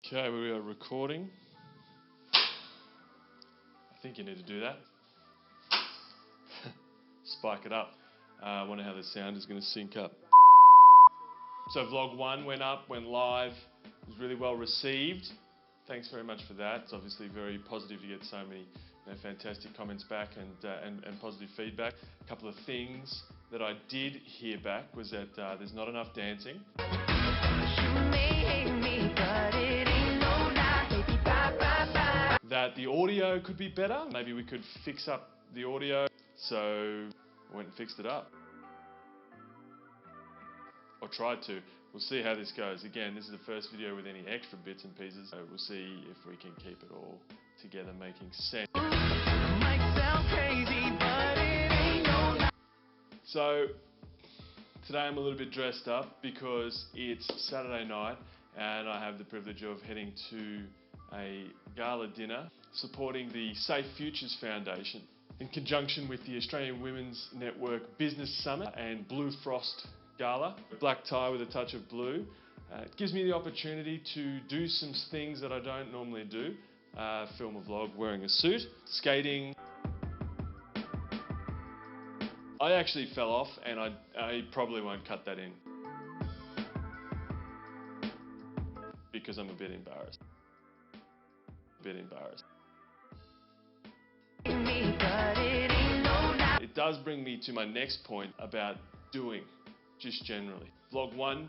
Okay, we are recording. I think you need to do that. Spike it up. I wonder how the sound is going to sync up. So vlog 1 went live. It was really well received. Thanks very much for that. It's obviously very positive to get so many fantastic comments back and positive feedback. A couple of things that I did hear back was that there's not enough dancing. That the audio could be better. Maybe we could fix up the audio. So I went and fixed it up. Or tried to. We'll see how this goes. Again, this is the first video with any extra bits and pieces. So we'll see if we can keep it all together, making sense. So today I'm a little bit dressed up because it's Saturday night and I have the privilege of heading to a gala dinner supporting the Safe Futures Foundation in conjunction with the Australian Women's Network Business Summit and Blue Frost Gala. Black tie with a touch of blue. It gives me the opportunity to do some things that I don't normally do. Film a vlog wearing a suit, skating. I actually fell off and I probably won't cut that in because I'm a bit embarrassed. It does bring me to my next point about doing, just generally. Vlog 1,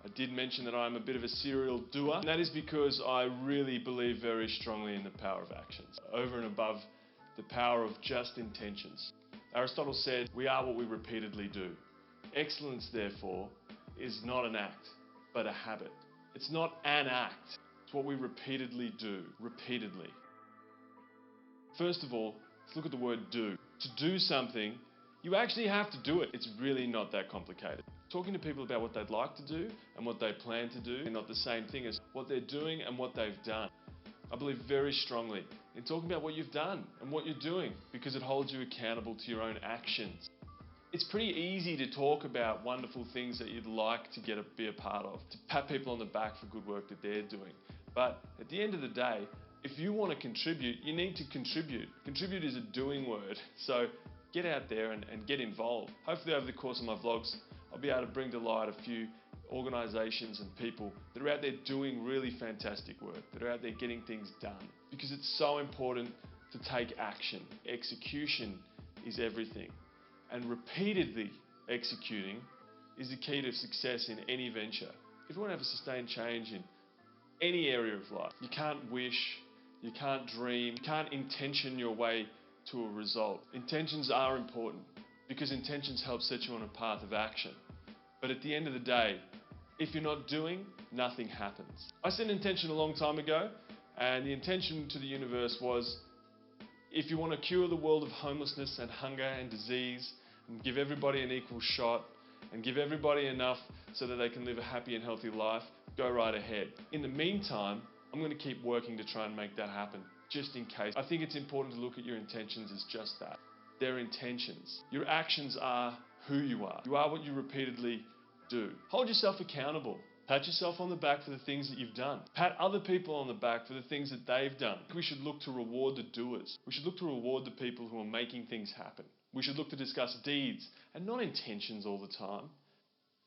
I did mention that I'm a bit of a serial doer, and that is because I really believe very strongly in the power of actions, over and above the power of just intentions. Aristotle said, we are what we repeatedly do. Excellence, therefore, is not an act, but a habit. It's not an act, it's what we repeatedly do, repeatedly. First of all, let's look at the word do. To do something, you actually have to do it. It's really not that complicated. Talking to people about what they'd like to do and what they plan to do are not the same thing as what they're doing and what they've done. I believe very strongly in talking about what you've done and what you're doing because it holds you accountable to your own actions. It's pretty easy to talk about wonderful things that you'd like to be a part of, to pat people on the back for good work that they're doing. But at the end of the day, if you want to contribute, you need to contribute. Contribute is a doing word, so get out there and get involved. Hopefully over the course of my vlogs, I'll be able to bring to light a few organisations and people that are out there doing really fantastic work, that are out there getting things done. Because it's so important to take action. Execution is everything. And repeatedly executing is the key to success in any venture. If you want to have a sustained change in any area of life, you can't wish, you can't dream, you can't intention your way to a result. Intentions are important because intentions help set you on a path of action. But at the end of the day, if you're not doing, nothing happens. I set an intention a long time ago, and the intention to the universe was, if you want to cure the world of homelessness and hunger and disease, and give everybody an equal shot, and give everybody enough so that they can live a happy and healthy life, go right ahead. In the meantime, I'm going to keep working to try and make that happen, just in case. I think it's important to look at your intentions as just that. They're intentions. Your actions are who you are. You are what you repeatedly do. Hold yourself accountable. Pat yourself on the back for the things that you've done. Pat other people on the back for the things that they've done. We should look to reward the doers. We should look to reward the people who are making things happen. We should look to discuss deeds and not intentions all the time.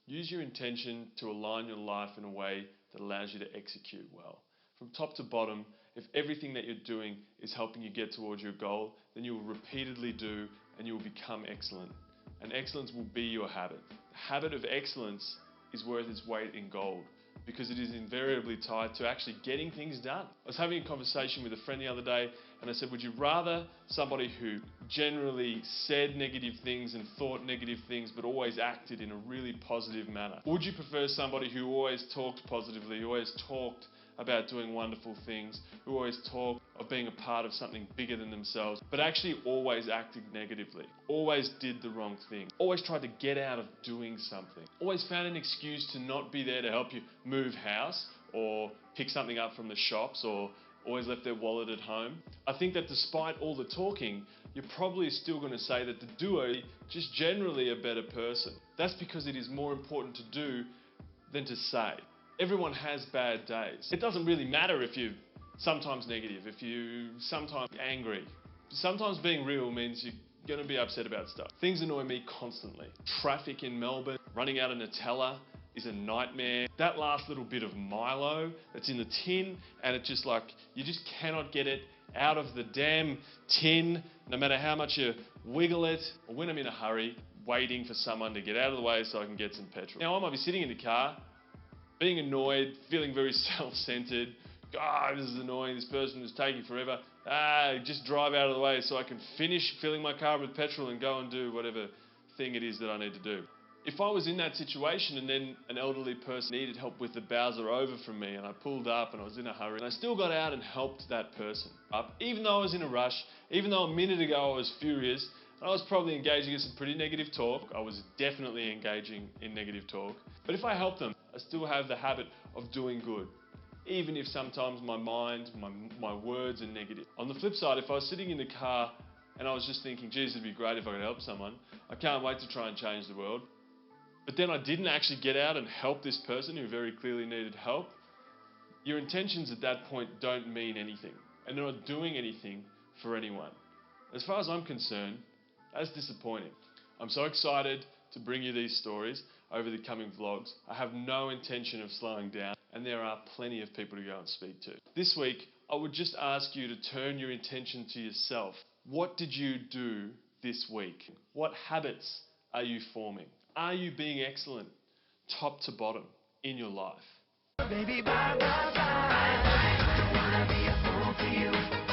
Use your intention to align your life in a way that allows you to execute well. From top to bottom, if everything that you're doing is helping you get towards your goal, then you will repeatedly do and you will become excellent. And excellence will be your habit. The habit of excellence is worth its weight in gold because it is invariably tied to actually getting things done. I was having a conversation with a friend the other day and I said, would you rather somebody who generally said negative things and thought negative things but always acted in a really positive manner? Or would you prefer somebody who always talked positively, who always talked about doing wonderful things, who always talked of being a part of something bigger than themselves, but actually always acted negatively, always did the wrong thing, always tried to get out of doing something, always found an excuse to not be there to help you move house or pick something up from the shops, or always left their wallet at home? I think that despite all the talking, you're probably still going to say that the doer is just generally a better person. That's because it is more important to do than to say. Everyone has bad days. It doesn't really matter if you're sometimes negative, if you're sometimes angry. Sometimes being real means you're going to be upset about stuff. Things annoy me constantly. Traffic in Melbourne, running out of Nutella is a nightmare. That last little bit of Milo that's in the tin, and it just like, you just cannot get it out of the damn tin, no matter how much you wiggle it. Or when I'm in a hurry, waiting for someone to get out of the way so I can get some petrol. Now I might be sitting in the car, being annoyed, feeling very self-centered. God, this is annoying, this person is taking forever. Just drive out of the way so I can finish filling my car with petrol and go and do whatever thing it is that I need to do. If I was in that situation and then an elderly person needed help with the Bowser over from me and I pulled up and I was in a hurry and I still got out and helped that person up, even though I was in a rush, even though a minute ago I was furious, and I was probably engaging in some pretty negative talk. I was definitely engaging in negative talk. But if I help them, I still have the habit of doing good, even if sometimes my mind, my words are negative. On the flip side, if I was sitting in the car and I was just thinking, geez, it'd be great if I could help someone, I can't wait to try and change the world, but then I didn't actually get out and help this person who very clearly needed help, your intentions at that point don't mean anything, and they're not doing anything for anyone. As far as I'm concerned, that's disappointing. I'm so excited to bring you these stories over the coming vlogs. I have no intention of slowing down, and there are plenty of people to go and speak to. This week, I would just ask you to turn your attention to yourself. What did you do this week? What habits are you forming? Are you being excellent, top to bottom, in your life? Baby, bye, bye, bye. Don't wanna be a fool for you.